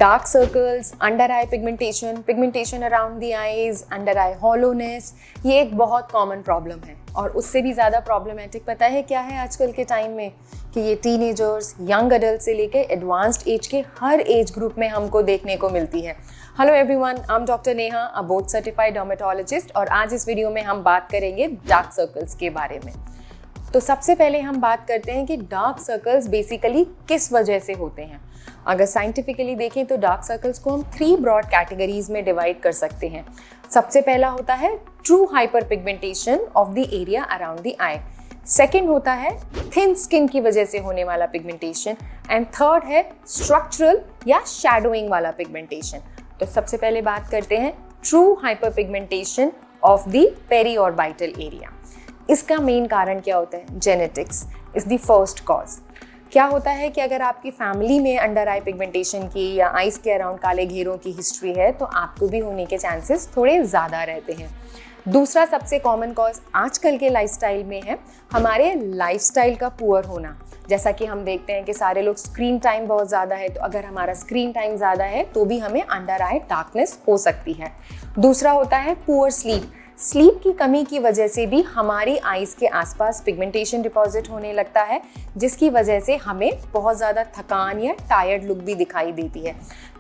Dark circles, under eye pigmentation, pigmentation around the eyes, under I hollowness, ये एक बहुत common problem है। और उससे भी ज़्यादा प्रॉब्लमेटिक पता है क्या है आजकल के टाइम में, कि ये टीनेजर्स, यंग अडल्ट से लेके एडवांस्ड एज के हर एज ग्रुप में हमको देखने को मिलती है। Hello everyone, I am doctor Neha, a board certified dermatologist, और आज इस वीडियो में हम बात करेंगे डार्क सर्कल्स के बारे में। तो सबसे पहले हम बात करते हैं कि डार्क सर्कल्स बेसिकली किस वजह से होते हैं। अगर साइंटिफिकली देखें तो डार्क सर्कल्स को हम 3 ब्रॉड कैटेगरीज में डिवाइड कर सकते हैं। सबसे पहला होता है true hyper pigmentation of the area around the I, second होता है थिन स्किन की वजह से होने वाला पिगमेंटेशन, एंड थर्ड है स्ट्रक्चरल या शैडोइंग वाला पिगमेंटेशन। तो सबसे पहले बात करते हैं true hyper pigmentation of the periorbital area. इसका मेन कारण क्या होता है? Genetics is the first cause. क्या होता है कि अगर आपकी फैमिली में अंडर आई पिगमेंटेशन की या आइज के अराउंड काले घेरों की हिस्ट्री है तो आपको भी होने के चांसेस थोड़े ज़्यादा रहते हैं। दूसरा सबसे कॉमन कॉज आजकल के लाइफस्टाइल में है हमारे लाइफस्टाइल का पुअर होना। जैसा कि हम देखते हैं कि सारे लोग स्क्रीन टाइम बहुत ज़्यादा है, तो अगर हमारा स्क्रीन टाइम ज़्यादा है तो भी हमें अंडर आई डार्कनेस हो सकती है। दूसरा होता है पुअर स्लीप। स्लीप की कमी की वजह से भी हमारी आइज़ के आसपास पिगमेंटेशन डिपॉजिट होने लगता है, जिसकी वजह से हमें बहुत ज़्यादा थकान या टायर्ड लुक भी दिखाई देती है।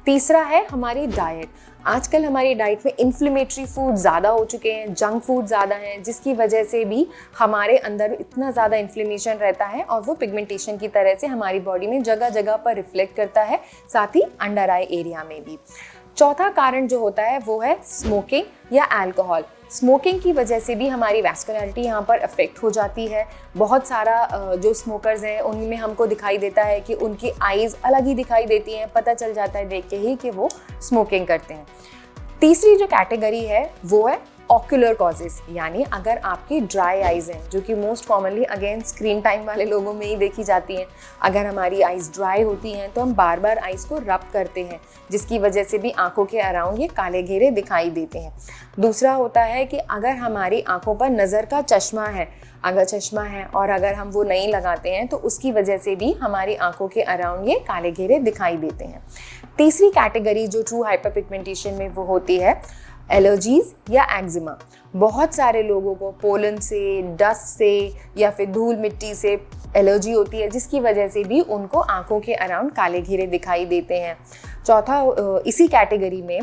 तीसरा है हमारी डाइट। आजकल हमारी डाइट में इन्फ्लेमेटरी फूड ज़्यादा हो चुके हैं, जंक फूड ज़्यादा हैं, जिसकी वजह से भी हमारे अंदर इतना ज़्यादा इन्फ्लेमेशन रहता है और वो पिगमेंटेशन की तरह से हमारी बॉडी में जगह जगह पर रिफ्लेक्ट करता है, साथ ही अंडर आई एरिया में भी। चौथा कारण जो होता है वो है स्मोकिंग या अल्कोहल। स्मोकिंग की वजह से भी हमारी वैस्कुलरिटी यहाँ पर अफेक्ट हो जाती है। बहुत सारा जो स्मोकर्स हैं उनमें हमको दिखाई देता है कि उनकी आईज़ अलग ही दिखाई देती हैं, पता चल जाता है देख के ही कि वो स्मोकिंग करते हैं। तीसरी जो कैटेगरी है वो है ऑक्यूलर कॉजेस, यानी अगर आपकी ड्राई आइज़ हैं, जो कि most commonly again screen time वाले लोगों में ही देखी जाती हैं। अगर हमारी आइज़ ड्राई होती हैं तो हम बार बार आइज़ को रब करते हैं, जिसकी वजह से भी आंखों के अराउंड ये काले घेरे दिखाई देते हैं। दूसरा होता है कि अगर हमारी आंखों पर नज़र का चश्मा है, अगर चश्मा है और अगर हम वो नहीं लगाते हैं तो उसकी वजह से भी हमारी आंखों के अराउंड ये काले घेरे दिखाई देते हैं। तीसरी कैटेगरी जो ट्रू हाइपर पिगमेंटेशन में वो होती है एलर्जीज या एक्जिमा। बहुत सारे लोगों को पोलन से, डस्ट से या फिर धूल मिट्टी से एलर्जी होती है, जिसकी वजह से भी उनको आंखों के अराउंड काले घेरे दिखाई देते हैं। चौथा इसी कैटेगरी में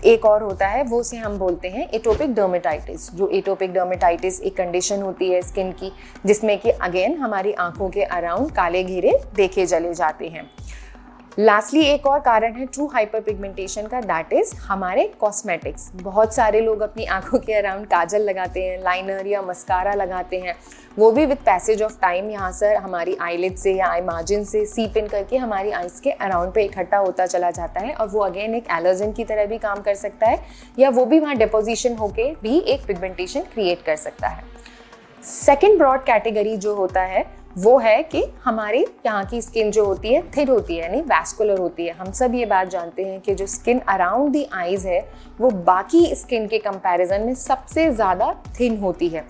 एक और होता है, वो से हम बोलते हैं एटोपिक डर्मेटाइटिस। जो एटोपिक डर्मेटाइटिस एक कंडीशन होती है स्किन की, जिसमें कि अगेन हमारी आंखों के अराउंड काले घेरे देखे चले जाते हैं। लास्टली एक और कारण है ट्रू हाइपर पिगमेंटेशन का, दैट इज हमारे कॉस्मेटिक्स। बहुत सारे लोग अपनी आंखों के अराउंड काजल लगाते हैं, लाइनर या मस्कारा लगाते हैं, वो भी विद पैसेज ऑफ टाइम यहाँ से हमारी आईलिड से या आई मार्जिन से सीप इन करके हमारी आइज़ के अराउंड पे इकट्ठा होता चला जाता है, और वो अगेन एक एलर्जन की तरह भी काम कर सकता है, या वो भी वहाँ डिपोजिशन होके भी एक पिगमेंटेशन क्रिएट कर सकता है। सेकेंड ब्रॉड कैटेगरी जो होता है वो है कि हमारी यहाँ की स्किन जो होती है थिन होती है, यानी वैस्कुलर होती है। हम सब ये बात जानते हैं कि जो स्किन अराउंड दी आईज है वो बाकी स्किन के कंपैरिजन में सबसे ज़्यादा थिन होती है।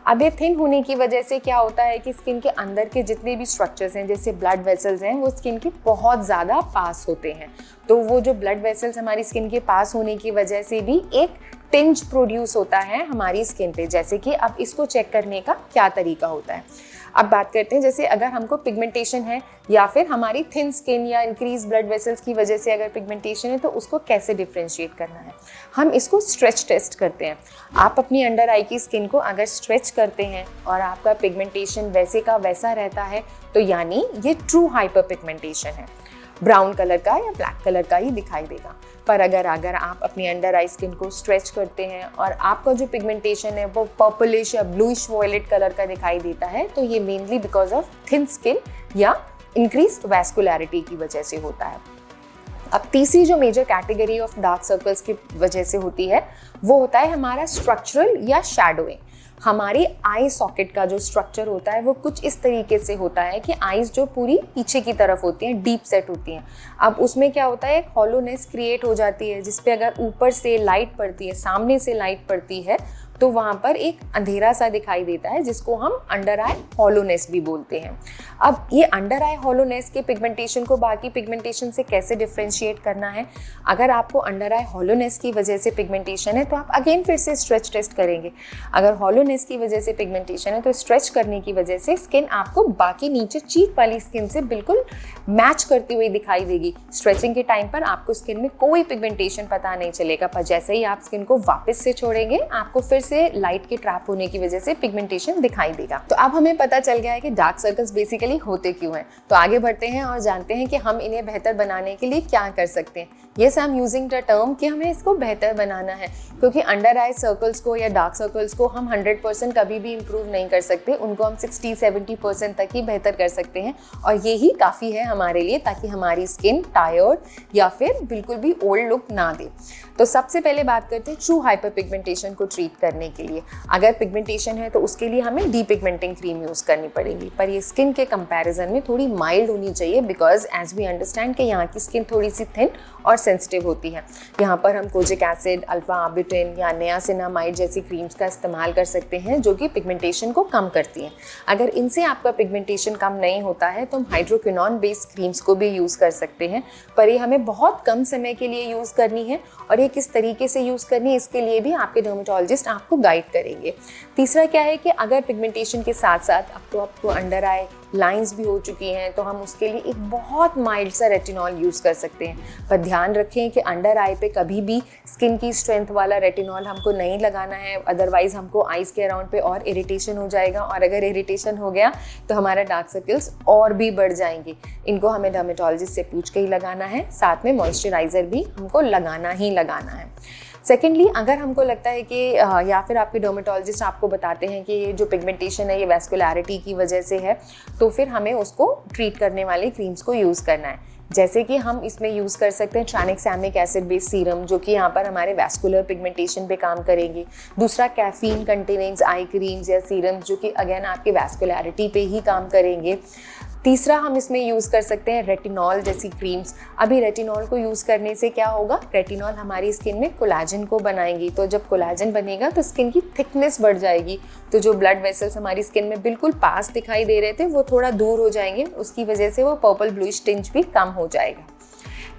अब ये थिन होने की वजह से क्या होता है कि स्किन के अंदर के जितने भी स्ट्रक्चर्स हैं, जैसे ब्लड वेसल्स हैं, वो स्किन के बहुत ज़्यादा पास होते हैं। तो वो जो ब्लड वेसल्स हमारी स्किन के पास होने की वजह से भी एक टिंज प्रोड्यूस होता है हमारी स्किन पे। जैसे कि अब इसको चेक करने का क्या तरीका होता है, अब बात करते हैं। जैसे अगर हमको पिगमेंटेशन है या फिर हमारी थिन स्किन या इंक्रीज ब्लड वेसल्स की वजह से अगर पिगमेंटेशन है, तो उसको कैसे डिफ्रेंशिएट करना है, हम इसको स्ट्रेच टेस्ट करते हैं। आप अपनी अंडर आई की स्किन को अगर स्ट्रेच करते हैं और आपका पिगमेंटेशन वैसे का वैसा रहता है, तो यानी ये ट्रू हाइपर पिगमेंटेशन है। ब्राउन कलर का या ब्लैक कलर का ही दिखाई देगा। पर अगर आप अपनी अंडर आई स्किन को स्ट्रेच करते हैं और आपका जो पिगमेंटेशन है वो पर्पलिश या ब्लूइश वॉयलेट कलर का दिखाई देता है, तो ये mainly because of thin skin या इंक्रीज्ड वैस्कुलरिटी की वजह से होता है। अब तीसरी जो major category of dark circles की वजह से होती है वो होता है हमारा स्ट्रक्चरल या शैडोइंग। हमारी आई सॉकेट का जो स्ट्रक्चर होता है वो कुछ इस तरीके से होता है कि आईज जो पूरी पीछे की तरफ होती हैं, डीप सेट होती हैं। अब उसमें क्या होता है, एक हॉलोनेस क्रिएट हो जाती है, जिसपे अगर ऊपर से लाइट पड़ती है, सामने से लाइट पड़ती है, तो वहाँ पर एक अंधेरा सा दिखाई देता है जिसको हम अंडर आई हॉलोनेस भी बोलते हैं। अब ये अंडर आई हॉलोनेस के पिगमेंटेशन को बाकी पिगमेंटेशन से कैसे डिफ्रेंशिएट करना है, अगर आपको अंडर आई हॉलोनेस की वजह से पिगमेंटेशन है तो आप अगेन फिर से स्ट्रेच टेस्ट करेंगे। अगर हॉलोनेस की वजह से पिगमेंटेशन है तो स्ट्रेच करने की वजह से स्किन आपको बाकी नीचे चीक वाली स्किन से बिल्कुल मैच करती हुई दिखाई देगी। स्ट्रेचिंग के टाइम पर आपको स्किन में कोई पिगमेंटेशन पता नहीं चलेगा, पर जैसे ही आप स्किन को वापस से छोड़ेंगे आपको फिर से लाइट के ट्रैप होने की वजह से पिगमेंटेशन दिखाई देगा। तो अब हमें पता चल गया है कि डार्क सर्कल्स बेसिकली होते क्यों हैं। तो आगे बढ़ते हैं और जानते हैं कि हम इन्हें बेहतर बनाने के लिए क्या कर सकते हैं। Yes, I am using the term कि हमें इसको बेहतर बनाना है, क्योंकि अंडर आई सर्कल्स को या डार्क सर्कल्स को हम 100% कभी भी इंप्रूव नहीं कर सकते, उनको हम 60-70% तक ही बेहतर कर सकते हैं और यही काफ़ी है हमारे लिए, ताकि हमारी स्किन टायर्ड या फिर बिल्कुल भी ओल्ड लुक ना दे। तो सबसे पहले बात करते हैं ट्रू हाइपर पिगमेंटेशन को ट्रीट करने के लिए। अगर पिगमेंटेशन है तो उसके लिए हमें डीपिगमेंटिंग क्रीम यूज़ करनी पड़ेगी, पर ये स्किन के कंपैरिजन में थोड़ी माइल्ड होनी चाहिए, बिकॉज एज वी अंडरस्टैंड कि यहाँ की स्किन थोड़ी सी थिन और सेंसिटिव होती है। यहाँ पर हम कोजिक एसिड, अल्फा आर्बुटिन या नियासिनामाइड जैसी क्रीम्स का इस्तेमाल कर सकते हैं जो कि पिगमेंटेशन को कम करती हैं। अगर इनसे आपका पिगमेंटेशन कम नहीं होता है तो हम हाइड्रोक्विनोन बेस्ड क्रीम्स को भी यूज़ कर सकते हैं, पर ये हमें बहुत कम समय के लिए यूज़ करनी है और ये किस तरीके से यूज़ करनी है इसके लिए भी आपके डर्मेटोलॉजिस्ट आपको गाइड करेंगे। तीसरा क्या है कि अगर पिगमेंटेशन के साथ साथ अब तो आपको अंडर आई लाइंस भी हो चुकी हैं तो हम उसके लिए एक बहुत माइल्ड सा रेटिनॉल यूज़ कर सकते हैं। पर ध्यान रखें कि अंडर आई पे कभी भी स्किन की स्ट्रेंथ वाला रेटिनॉल हमको नहीं लगाना है, अदरवाइज हमको आइज़ के अराउंड पे और इरिटेशन हो जाएगा, और अगर इरिटेशन हो गया तो हमारा डार्क सर्कल्स और भी बढ़ जाएंगे। इनको हमें डर्मेटोलॉजिस्ट से पूछ के ही लगाना है, साथ में मॉइस्चराइज़र भी हमको लगाना ही लगाना है। सेकेंडली, अगर हमको लगता है कि या फिर आपके डर्मेटोलॉजिस्ट आपको बताते हैं कि ये जो पिगमेंटेशन है ये वैस्कुलैरिटी की वजह से है, तो फिर हमें उसको ट्रीट करने वाली क्रीम्स को यूज़ करना है। जैसे कि हम इसमें यूज़ कर सकते हैं ट्रानिक्सामिक एसिड बेस्ड सीरम, जो कि यहाँ पर हमारे वैस्कुलर पिगमेंटेशन पे काम करेंगे। दूसरा, कैफीन कंटेनिंग आई क्रीम्स या सीरम्स जो कि अगेन आपके वैस्कुलैरिटी पे ही काम करेंगे। तीसरा, हम इसमें यूज़ कर सकते हैं रेटिनॉल जैसी क्रीम्स। अभी रेटिनॉल को यूज़ करने से क्या होगा, रेटिनॉल हमारी स्किन में कोलाजन को बनाएंगी, तो जब कोलाजन बनेगा तो स्किन की थिकनेस बढ़ जाएगी, तो जो ब्लड वेसल्स हमारी स्किन में बिल्कुल पास दिखाई दे रहे थे वो थोड़ा दूर हो जाएंगे, उसकी वजह से वो पर्पल ब्लूइश टिंच भी कम हो जाएगा।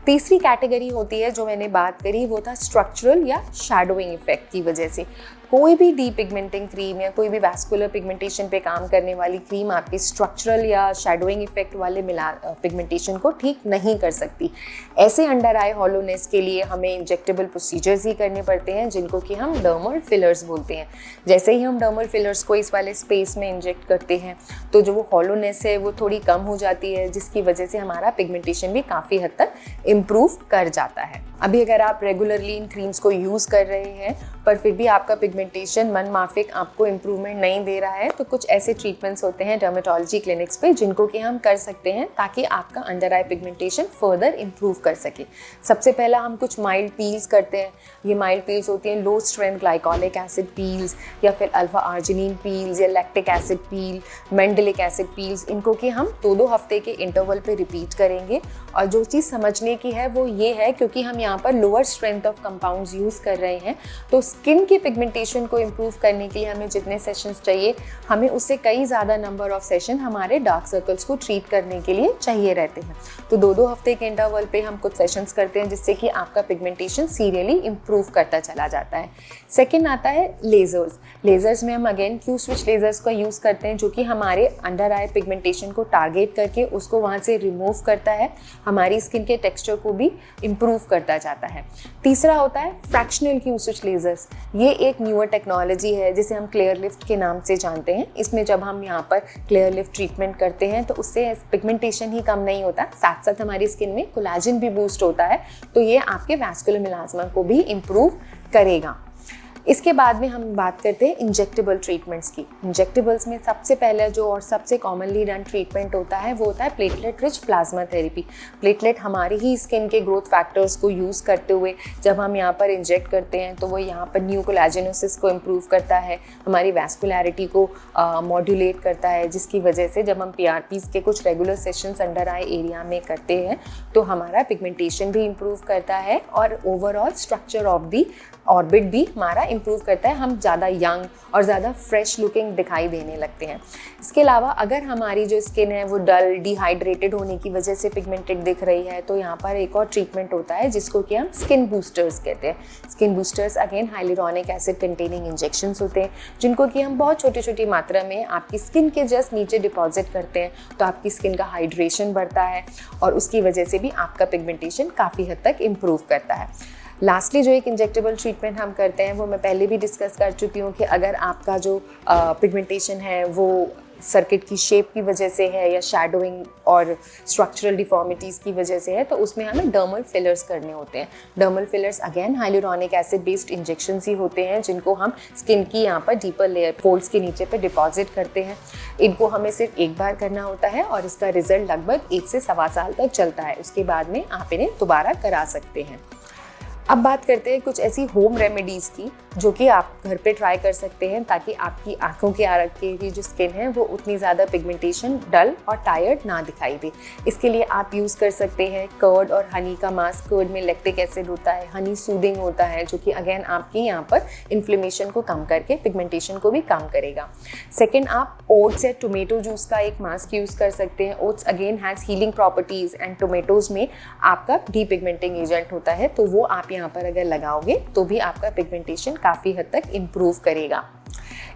तीसरी कैटेगरी होती है जो मैंने बात करी, वो था स्ट्रक्चरल या शैडोइंग इफेक्ट की वजह से। कोई भी डीपिगमेंटिंग क्रीम या कोई भी वैस्कुलर पिगमेंटेशन पे काम करने वाली क्रीम आपकी स्ट्रक्चरल या शैडोइंग इफेक्ट वाले पिगमेंटेशन को ठीक नहीं कर सकती। ऐसे अंडर आई हॉलोनेस के लिए हमें इंजेक्टेबल प्रोसीजर्स ही करने पड़ते हैं, जिनको कि हम डर्मल फिलर्स बोलते हैं। जैसे ही हम डर्मल फिलर्स को इस वाले स्पेस में इंजेक्ट करते हैं तो जो वो हॉलोनेस है वो थोड़ी कम हो जाती है, जिसकी वजह से हमारा पिगमेंटेशन भी काफ़ी हद तक इम्प्रूव कर जाता है। अभी अगर आप रेगुलरली इन क्रीम्स को यूज़ कर रहे हैं पर फिर भी आपका पिगमेंटेशन मन माफिक आपको इम्प्रूवमेंट नहीं दे रहा है, तो कुछ ऐसे ट्रीटमेंट्स होते हैं डर्मेटोलॉजी क्लिनिक्स पे जिनको कि हम कर सकते हैं ताकि आपका under eye pigmentation further improve कर सके। सबसे पहला हम कुछ माइल्ड पील्स करते हैं। ये माइल्ड पील्स होती हैं लो स्ट्रेंथ ग्लाइकोलिक एसिड पील्स या फिर अल्फा आर्जिनिन पील्स या लैक्टिक एसिड पील, मेंडेलिक एसिड पील्स। इनको कि हम 2-2 हफ्ते के इंटरवल पे रिपीट करेंगे। और जो चीज़ समझने की है वो ये है, क्योंकि हम यहाँ पर lower strength of compounds use कर रहे हैं, तो स्किन के पिगमेंटेशन को इम्प्रूव करने के लिए हमें जितने सेशंस चाहिए, हमें उससे कई ज़्यादा नंबर ऑफ सेशन हमारे डार्क सर्कल्स को ट्रीट करने के लिए चाहिए रहते हैं। तो 2-2 हफ्ते के इंटरवल पे हम कुछ सेशंस करते हैं जिससे कि आपका पिगमेंटेशन सीरियली इम्प्रूव करता चला जाता है। सेकेंड आता है लेज़र्स। लेज़र्स में हम अगेन क्यू स्विच लेज़र्स का यूज़ करते हैं, जो कि हमारे अंडर आई पिगमेंटेशन को टारगेट करके उसको वहाँ से रिमूव करता है, हमारी स्किन के टेक्सचर को भी इम्प्रूव करता जाता है। तीसरा होता है फ्रैक्शनल क्यू स्विच लेज़र्स। ये एक न्यूअर टेक्नोलॉजी है जिसे हम क्लियर लिफ्ट के नाम से जानते हैं। इसमें जब हम यहाँ पर क्लियर लिफ्ट ट्रीटमेंट करते हैं तो उससे पिगमेंटेशन ही कम नहीं होता, साथ साथ हमारी स्किन में कोलाजन भी बूस्ट होता है, तो ये आपके वैस्कुलर मिलाज्मा को भी इम्प्रूव करेगा। इसके बाद में हम बात करते हैं इंजेक्टेबल ट्रीटमेंट्स की। इंजेक्टेबल्स में सबसे पहले जो और सबसे कॉमनली डन ट्रीटमेंट होता है वो होता है platelet rich plasma therapy. Platelet हमारी ही स्किन के ग्रोथ फैक्टर्स को यूज़ करते हुए जब हम यहाँ पर इंजेक्ट करते हैं तो वो यहाँ पर न्यू कोलेजनोसिस को इम्प्रूव करता है, हमारी वैस्कुलैरिटी को मॉड्यूलेट करता है, जिसकी वजह से जब हम PRPs के कुछ regular sessions under eye area में करते हैं तो हमारा पिगमेंटेशन भी इम्प्रूव करता है और overall structure of the orbit भी हमारा इम्प्रूव करता है, हम ज़्यादा यंग और ज़्यादा फ्रेश लुकिंग दिखाई देने लगते हैं। इसके अलावा अगर हमारी जो स्किन है वो डल, डिहाइड्रेटेड होने की वजह से पिगमेंटेड दिख रही है, तो यहाँ पर एक और ट्रीटमेंट होता है जिसको कि हम स्किन बूस्टर्स कहते हैं। Skin boosters again hyaluronic acid containing injections होते हैं, जिनको कि हम बहुत छोटी छोटी मात्रा में आपकी स्किन के जस्ट नीचे डिपॉजिट करते हैं, तो आपकी स्किन का हाइड्रेशन बढ़ता है और उसकी वजह से भी आपका पिगमेंटेशन काफ़ी हद तक इम्प्रूव करता है। लास्टली जो एक इंजेक्टेबल ट्रीटमेंट हम करते हैं वो मैं पहले भी डिस्कस कर चुकी हूँ कि अगर आपका जो पिगमेंटेशन है वो सर्किट की शेप की वजह से है या शैडोइंग और स्ट्रक्चरल डिफॉर्मिटीज़ की वजह से है, तो उसमें हमें डर्मल फिलर्स करने होते हैं। Dermal fillers again hyaluronic acid based injections ही होते हैं, जिनको हम स्किन की यहाँ पर डीपर लेयर फोल्ड्स के नीचे पे डिपॉजिट करते हैं। इनको हमें सिर्फ एक बार करना होता है और इसका रिजल्ट लगभग 1 से सवा साल तक चलता है। उसके बाद में आप इन्हें दोबारा करा सकते हैं। अब बात करते हैं कुछ ऐसी होम रेमेडीज़ की जो कि आप घर पे ट्राई कर सकते हैं, ताकि आपकी आंखों के आगे की जो स्किन है वो उतनी ज़्यादा पिगमेंटेशन, डल और टायर्ड ना दिखाई दे। इसके लिए आप यूज़ कर सकते हैं कर्ड और हनी का मास्क। कर्ड में लैक्टिक एसिड होता है, हनी सूदिंग होता है, जो कि अगेन आपकी यहाँ पर इन्फ्लेमेशन को कम करके पिगमेंटेशन को भी कम करेगा। सेकेंड, आप ओट्स या टोमेटो जूस का एक मास्क यूज़ कर सकते हैं। Oats again has healing properties and tomatoes में आपका डीपिगमेंटिंग एजेंट होता है, तो वो आप यहाँ पर अगर लगाओगे तो भी आपका पिगमेंटेशन काफ़ी हद तक इम्प्रूव करेगा।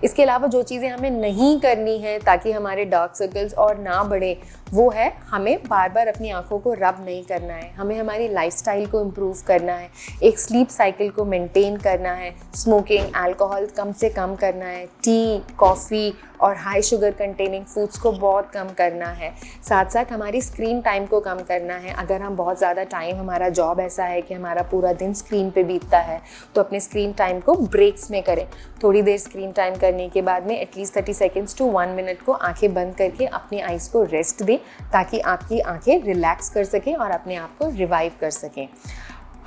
इसके अलावा जो चीज़ें हमें नहीं करनी है ताकि हमारे डार्क सर्कल्स और ना बढ़े, वो है हमें बार बार अपनी आंखों को रब नहीं करना है, हमें हमारी लाइफस्टाइल को इम्प्रूव करना है, एक स्लीप साइकिल को मेंटेन करना है, स्मोकिंग, अल्कोहल कम से कम करना है, टी, कॉफ़ी और हाई शुगर कंटेनिंग फूड्स को बहुत कम करना है। साथ साथ हमारी स्क्रीन टाइम को कम करना है। अगर हम बहुत ज़्यादा टाइम, हमारा जॉब ऐसा है कि हमारा पूरा दिन स्क्रीन पे बीतता है, तो अपने स्क्रीन टाइम को ब्रेक्स में करें। थोड़ी देर स्क्रीन टाइम करने के बाद में एटलीस्ट 30 सेकेंड्स टू 1 मिनट को आंखें बंद करके अपनी आइज़ को रेस्ट दें, ताकि आपकी आंखें रिलैक्स कर सकें और अपने आप को रिवाइव कर सकें।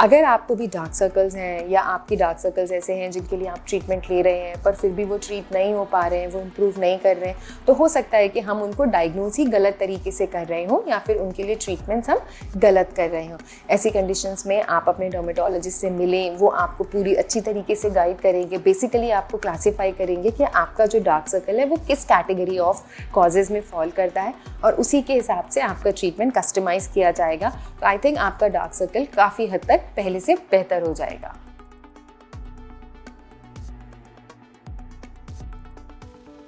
अगर आपको भी डार्क सर्कल्स हैं या आपकी डार्क सर्कल्स ऐसे हैं जिनके लिए आप ट्रीटमेंट ले रहे हैं पर फिर भी वो ट्रीट नहीं हो पा रहे हैं, वो इम्प्रूव नहीं कर रहे हैं, तो हो सकता है कि हम उनको डायग्नोज ही गलत तरीके से कर रहे हों या फिर उनके लिए ट्रीटमेंट्स हम गलत कर रहे हों। ऐसी कंडीशंस में आप अपने डर्मेटोलॉजिस्ट से मिलें, वो आपको पूरी अच्छी तरीके से गाइड करेंगे। बेसिकली आपको क्लासीफाई करेंगे कि आपका जो डार्क सर्कल है वो किस कैटेगरी ऑफ कॉजेज़ में फॉल करता है और उसी के हिसाब से आपका ट्रीटमेंट कस्टमाइज़ किया जाएगा। तो आई थिंक आपका डार्क सर्कल काफ़ी हद तक पहले से बेहतर हो जाएगा।